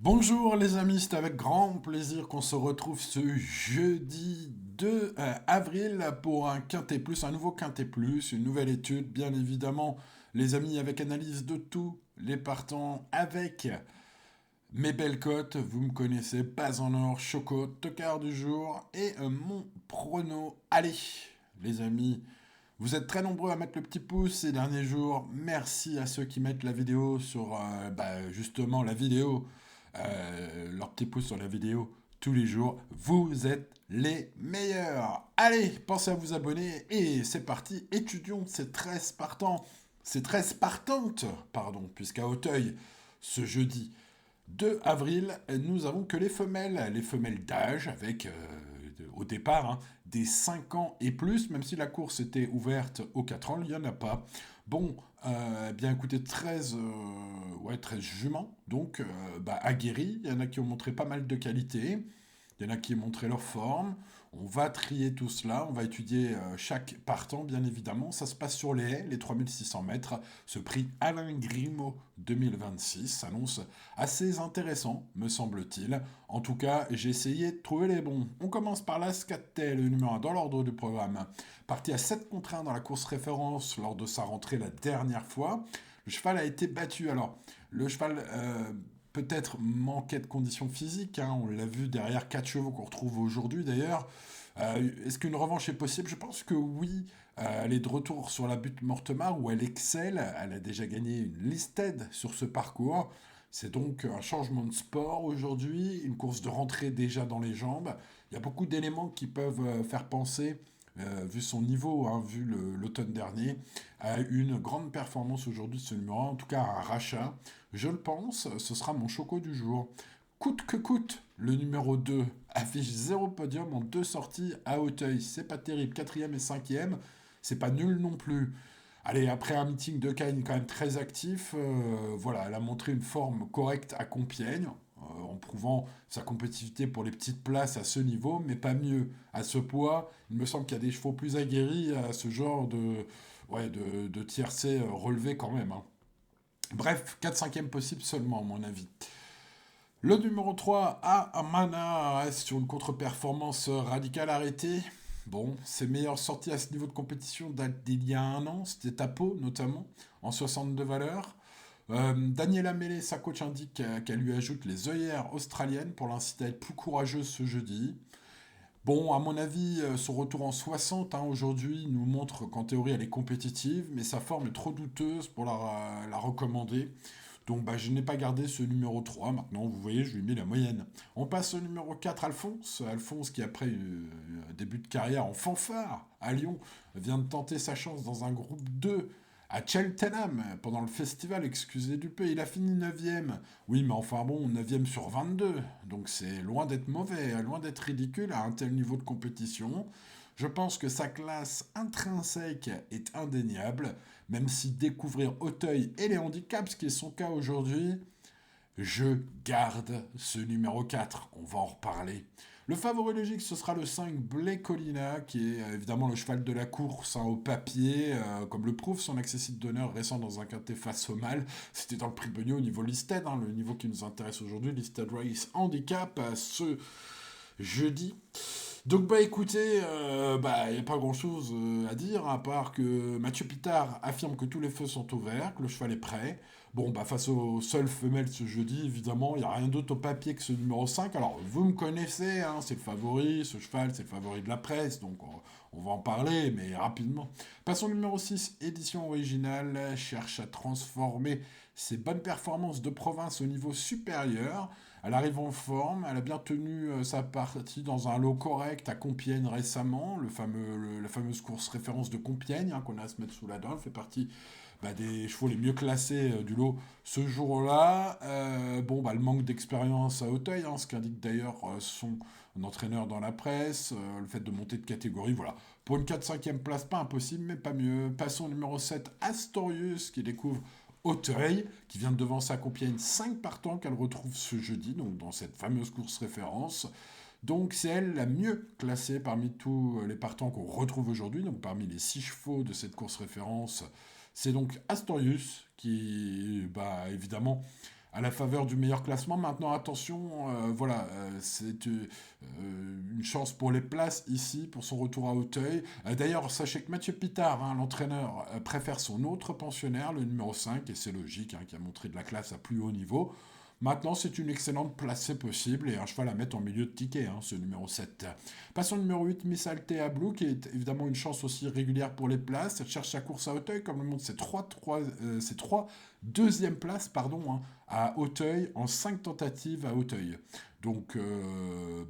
Bonjour les amis, c'est avec grand plaisir qu'on se retrouve ce jeudi 2 avril pour un Quintet Plus, un nouveau Quintet Plus, une nouvelle étude, bien évidemment, les amis, avec analyse de tous les partants, avec mes belles cotes, vous me connaissez, pas en or, Choco, tocard du jour et mon prono. Allez, les amis, vous êtes très nombreux à mettre le petit pouce ces derniers jours. Merci à ceux qui mettent la vidéo sur, justement, la vidéo, leur petit pouce sur la vidéo tous les jours. Vous êtes les meilleurs. Allez, pensez à vous abonner et c'est parti. Étudions ces 13 partants, ces 13 partantes, pardon, puisqu'à Auteuil, ce jeudi 2 avril, nous avons que les femelles d'âge avec, au départ, hein, des 5 ans et plus, même si la course était ouverte aux 4 ans, il n'y en a pas. Bon, bien écoutez, 13, 13 juments, donc aguerris, il y en a qui ont montré pas mal de qualité, il y en a qui ont montré leur forme. On va trier tout cela, on va étudier chaque partant, bien évidemment. Ça se passe sur les haies, les 3600 mètres. Ce prix Alain Grimaud 2026 s'annonce assez intéressant, me semble-t-il. En tout cas, j'ai essayé de trouver les bons. On commence par l'Ascatel, le numéro 1 dans l'ordre du programme. Parti à 7 contre 1 dans la course référence lors de sa rentrée la dernière fois. Le cheval a été battu. Alors, le cheval peut-être manquait de conditions physiques, hein, on l'a vu derrière 4 chevaux qu'on retrouve aujourd'hui d'ailleurs. Est-ce qu'une revanche est possible? Je pense que oui. Elle est de retour sur la butte Mortemar où elle excelle. Elle a déjà gagné une listed sur ce parcours. C'est donc un changement de sport aujourd'hui, une course de rentrée déjà dans les jambes. Il y a beaucoup d'éléments qui peuvent faire penser, vu son niveau, hein, vu l'automne dernier, à une grande performance aujourd'hui de ce numéro 1, en tout cas un rachat. Je le pense, ce sera mon choco du jour. Coûte que coûte, le numéro 2 affiche 0 podium en 2 sorties à Auteuil. C'est pas terrible, quatrième et cinquième, c'est pas nul non plus. Allez, après un meeting de Cagnes quand même très actif, voilà, elle a montré une forme correcte à Compiègne, en prouvant sa compétitivité pour les petites places à ce niveau, mais pas mieux. À ce poids, il me semble qu'il y a des chevaux plus aguerris à ce genre de tiercé relevé quand même, hein. Bref, 4 5 possible seulement, à mon avis. Le numéro 3, Amana, reste sur une contre-performance radicale arrêtée. Bon, ses meilleures sorties à ce niveau de compétition datent d'il y a un an, c'était à Pau notamment, en 62 valeurs. Daniela Mellet, sa coach, indique qu'elle lui ajoute les œillères australiennes pour l'inciter à être plus courageuse ce jeudi. Bon, à mon avis, son retour en 60 hein, aujourd'hui nous montre qu'en théorie elle est compétitive, mais sa forme est trop douteuse pour la recommander. Donc je n'ai pas gardé ce numéro 3. Maintenant, vous voyez, je lui mets la moyenne. On passe au numéro 4, Alphonse. Alphonse qui, après un début de carrière en fanfare à Lyon, vient de tenter sa chance dans un groupe 2 à Cheltenham pendant le festival, excusez du peu. Il a fini 9ème. Oui, mais enfin bon, 9ème sur 22. Donc c'est loin d'être mauvais, loin d'être ridicule à un tel niveau de compétition. Je pense que sa classe intrinsèque est indéniable, même si découvrir Auteuil et les handicaps, ce qui est son cas aujourd'hui, je garde ce numéro 4. On va en reparler. Le favori logique, ce sera le 5 Blé Colina, qui est évidemment le cheval de la course, hein, au papier, comme le prouve son accessible d'honneur récent dans un quintet face au mal. C'était dans le prix Beugnot au niveau listed, hein, le niveau qui nous intéresse aujourd'hui, listed race handicap, ce jeudi. Donc écoutez, il n'y a pas grand chose à dire, à part que Mathieu Pitard affirme que tous les feux sont ouverts, que le cheval est prêt. Bon, face aux seules femelles ce jeudi, évidemment, il n'y a rien d'autre au papier que ce numéro 5. Alors, vous me connaissez, hein, c'est le favori, ce cheval, c'est le favori de la presse, donc on va en parler, mais rapidement. Passons au numéro 6, édition originale, cherche à transformer ses bonnes performances de province au niveau supérieur. Elle arrive en forme, elle a bien tenu sa partie dans un lot correct à Compiègne récemment, la fameuse course référence de Compiègne, hein, qu'on a à se mettre sous la dent. Elle fait partie des chevaux les mieux classés du lot ce jour-là. Le manque d'expérience à Auteuil, hein, ce qu'indique d'ailleurs son entraîneur dans la presse, le fait de monter de catégorie, voilà. Pour une 4-5e place, pas impossible, mais pas mieux. Passons au numéro 7, Astorius, qui découvre Auteuil, qui vient de devancer à Compiègne 5 partants qu'elle retrouve ce jeudi, donc dans cette fameuse course référence. Donc c'est elle la mieux classée parmi tous les partants qu'on retrouve aujourd'hui, donc parmi les 6 chevaux de cette course référence. C'est donc Astorius qui, évidemment, à la faveur du meilleur classement. Maintenant, attention, voilà, c'est une chance pour les places ici, pour son retour à Auteuil. D'ailleurs, sachez que Mathieu Pitard, hein, l'entraîneur, préfère son autre pensionnaire, le numéro 5, et c'est logique, hein, qui a montré de la classe à plus haut niveau. Maintenant, c'est une excellente place, c'est possible, et un cheval à mettre en milieu de ticket, hein, ce numéro 7. Passons au numéro 8, Miss Althea Blue, qui est évidemment une chance aussi régulière pour les places. Elle cherche sa course à Auteuil, comme le montrent ses trois deuxième places hein, à Auteuil, en 5 tentatives à Auteuil. Donc,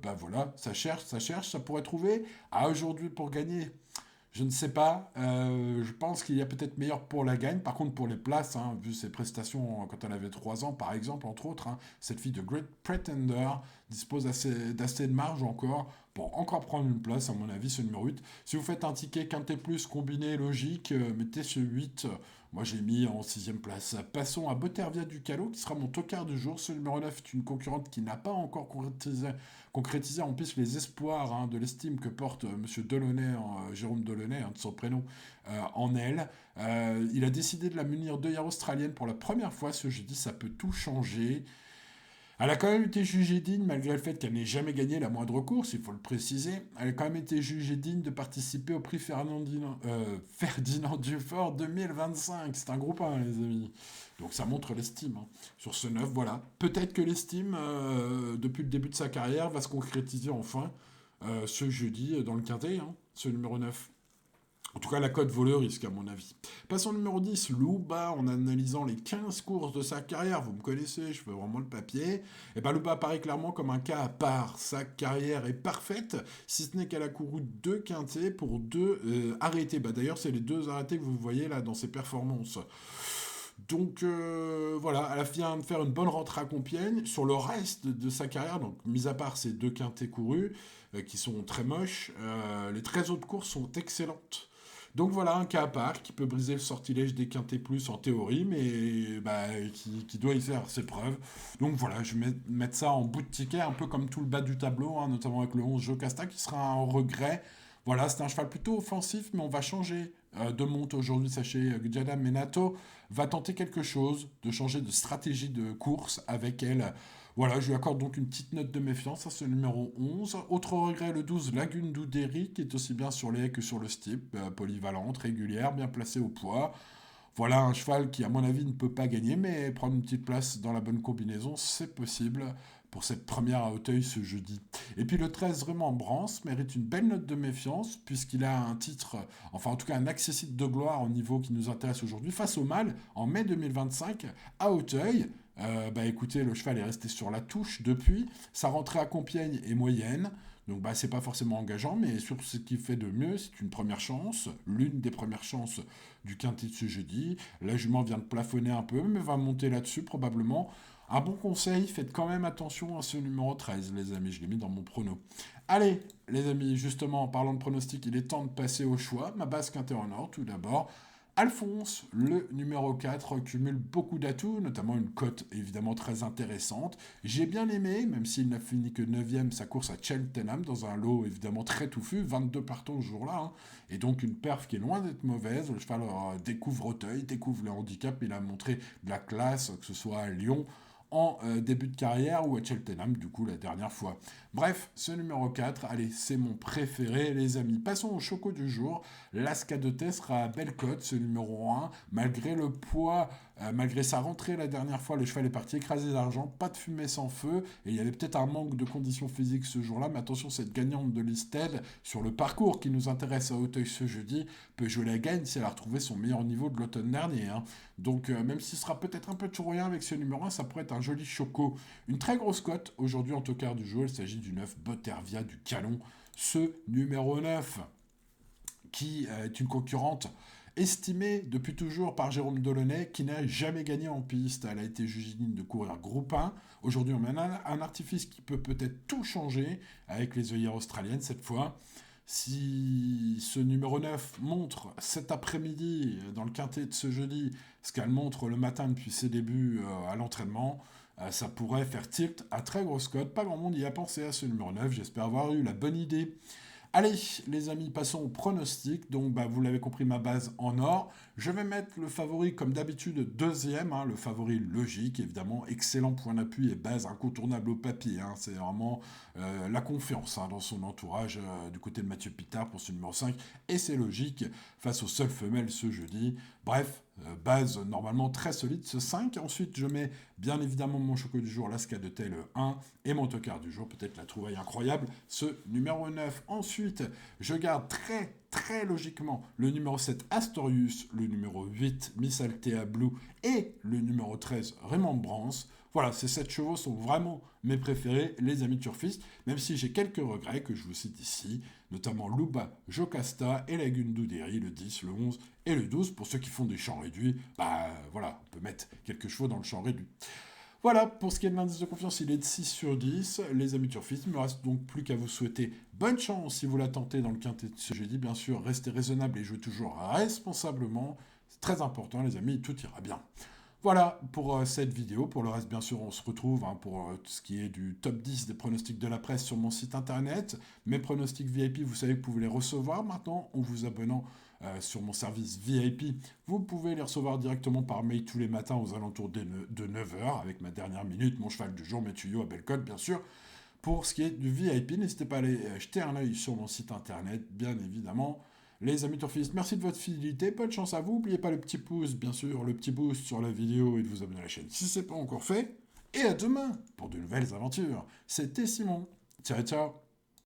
bah voilà, ça cherche, ça pourrait trouver. À aujourd'hui pour gagner, je ne sais pas. Je pense qu'il y a peut-être meilleur pour la gagne. Par contre, pour les places, hein, vu ses prestations quand elle avait 3 ans, par exemple, entre autres, hein, cette fille de Great Pretender dispose d'assez de marge encore pour encore prendre une place, à mon avis, ce numéro 8. Si vous faites un ticket quintet plus combiné logique, mettez ce 8. Moi, j'ai mis en 6e place. Passons à Botervia du Calot, qui sera mon tocard du jour. Ce numéro 9 est une concurrente qui n'a pas encore concrétisé en plus les espoirs, hein, de l'estime que porte Monsieur Delaunay, Jérôme Delaunay, hein, de son prénom, en elle. Il a décidé de la munir d'œillères australiennes pour la première fois ce jeudi. Ça peut tout changer. Elle a quand même été jugée digne, malgré le fait qu'elle n'ait jamais gagné la moindre course, il faut le préciser. Elle a quand même été jugée digne de participer au prix Ferdinand Dufort 2025. C'est un groupe 1, les amis. Donc ça montre l'estime, hein. Sur ce 9, voilà. Peut-être que l'estime, depuis le début de sa carrière, va se concrétiser enfin ce jeudi dans le quintet, hein, ce numéro 9. En tout cas, la cote vaut le risque, à mon avis. Passons au numéro 10, Louba, en analysant les 15 courses de sa carrière. Vous me connaissez, je fais vraiment le papier. Et bien, Louba apparaît clairement comme un cas à part. Sa carrière est parfaite, si ce n'est qu'elle a couru 2 quintets pour 2 arrêtés. D'ailleurs, c'est les 2 arrêtés que vous voyez là dans ses performances. Donc voilà, elle vient de faire une bonne rentrée à Compiègne. Sur le reste de sa carrière, donc mis à part ces 2 quintets courus, qui sont très moches, les 13 autres courses sont excellentes. Donc voilà un cas à part qui peut briser le sortilège des quintés plus en théorie, mais qui doit y faire ses preuves. Donc voilà, je vais mettre ça en bout de ticket, un peu comme tout le bas du tableau, hein, notamment avec le 11 Jocasta, qui sera un regret. Voilà, c'est un cheval plutôt offensif, mais on va changer de monte aujourd'hui. Sachez que Giada Menato va tenter quelque chose, de changer de stratégie de course avec elle. Voilà, je lui accorde donc une petite note de méfiance à ce numéro 11. Autre regret, le 12, Lagune d'Oudéry, qui est aussi bien sur les haies que sur le steep, polyvalente, régulière, bien placée au poids. Voilà un cheval qui, à mon avis, ne peut pas gagner, mais prendre une petite place dans la bonne combinaison, c'est possible pour cette première à Auteuil ce jeudi. Et puis le 13, vraiment Brance, mérite une belle note de méfiance, puisqu'il a un titre, enfin en tout cas un accessible de gloire au niveau qui nous intéresse aujourd'hui, face au mâle, en mai 2025, à Auteuil. Écoutez, le cheval est resté sur la touche depuis. Sa rentrée à Compiègne est moyenne. Donc c'est pas forcément engageant, mais sur ce qu'il fait de mieux, c'est une première chance, l'une des premières chances du quintet de ce jeudi. La jument vient de plafonner un peu, mais va monter là-dessus probablement. Un bon conseil, faites quand même attention à ce numéro 13, les amis, je l'ai mis dans mon prono. Allez, les amis, justement, en parlant de pronostic, il est temps de passer au choix. Ma base quintet en or, tout d'abord. Alphonse, le numéro 4, cumule beaucoup d'atouts, notamment une cote évidemment très intéressante. J'ai bien aimé, même s'il n'a fini que 9e, sa course à Cheltenham, dans un lot évidemment très touffu, 22 partants ce jour-là, hein, et donc une perf qui est loin d'être mauvaise. Le cheval découvre Auteuil, découvre le handicap, il a montré de la classe, que ce soit à Lyon, en début de carrière ou à Cheltenham, du coup, la dernière fois. Bref, ce numéro 4, allez, c'est mon préféré, les amis. Passons au choco du jour. L'Ascadoté sera à belle cote, ce numéro 1. Malgré le poids, malgré sa rentrée la dernière fois, le cheval est parti écraser d'argent, pas de fumée sans feu, et il y avait peut-être un manque de conditions physiques ce jour-là, mais attention, cette gagnante de Listed, sur le parcours qui nous intéresse à Auteuil ce jeudi, peut jouer la gagne si elle a retrouvé son meilleur niveau de l'automne dernier, hein. Donc, même s'il sera peut-être un peu tout rien avec ce numéro 1, ça pourrait être un joli choco. Une très grosse cote, aujourd'hui en tocard du jour, il s'agit du 9 Botervia du Calon. Ce numéro 9, qui est une concurrente estimée depuis toujours par Jérôme Delaunay, qui n'a jamais gagné en piste. Elle a été jugée digne de courir groupe 1. Aujourd'hui, on mène un artifice qui peut peut-être tout changer avec les œillères australiennes cette fois. Si ce numéro 9 montre cet après-midi, dans le quintet de ce jeudi, ce qu'elle montre le matin depuis ses débuts à l'entraînement, ça pourrait faire tilt à très grosse cote. Pas grand monde y a pensé à ce numéro 9. J'espère avoir eu la bonne idée. Allez, les amis, passons au pronostic. Donc, vous l'avez compris, ma base en or. Je vais mettre le favori, comme d'habitude, deuxième. Le favori logique, évidemment. Excellent point d'appui et base incontournable au papier. C'est vraiment la confiance dans son entourage du côté de Mathieu Pitard pour ce numéro 5. Et c'est logique face aux seules femelles ce jeudi. Bref, base normalement très solide, ce 5. Ensuite, je mets bien évidemment mon choco du jour, l'Asca de Tail 1. Et mon tocard du jour, peut-être la trouvaille incroyable, ce numéro 9. Ensuite, je garde très logiquement le numéro 7 Astorius, le numéro 8 Miss Althea Blue et le numéro 13 Raymond Brance. Voilà, ces 7 chevaux sont vraiment mes préférés, les amis turfistes, même si j'ai quelques regrets que je vous cite ici, notamment Luba, Jocasta et la Gunduderi, le 10, le 11 et le 12. Pour ceux qui font des champs réduits, voilà, on peut mettre quelques chevaux dans le champ réduit. Voilà, pour ce qui est de l'indice de confiance, il est de 6 sur 10. Les amis turfistes, il ne me reste donc plus qu'à vous souhaiter bonne chance si vous la tentez dans le quintet de ce jeudi. Bien sûr, restez raisonnable et jouez toujours responsablement. C'est très important, les amis, tout ira bien. Voilà pour cette vidéo. Pour le reste, bien sûr, on se retrouve pour tout ce qui est du top 10 des pronostics de la presse sur mon site internet. Mes pronostics VIP, vous savez que vous pouvez les recevoir maintenant en vous abonnant sur mon service VIP. Vous pouvez les recevoir directement par mail tous les matins aux alentours de 9h avec ma dernière minute, mon cheval du jour, mes tuyaux à Bellecote, bien sûr. Pour ce qui est du VIP, n'hésitez pas à aller jeter un œil sur mon site internet, bien évidemment. Les amis turfistes, merci de votre fidélité, bonne chance à vous. N'oubliez pas le petit pouce, bien sûr, le petit boost sur la vidéo et de vous abonner à la chaîne si ce n'est pas encore fait. Et à demain pour de nouvelles aventures. C'était Simon. Ciao, ciao.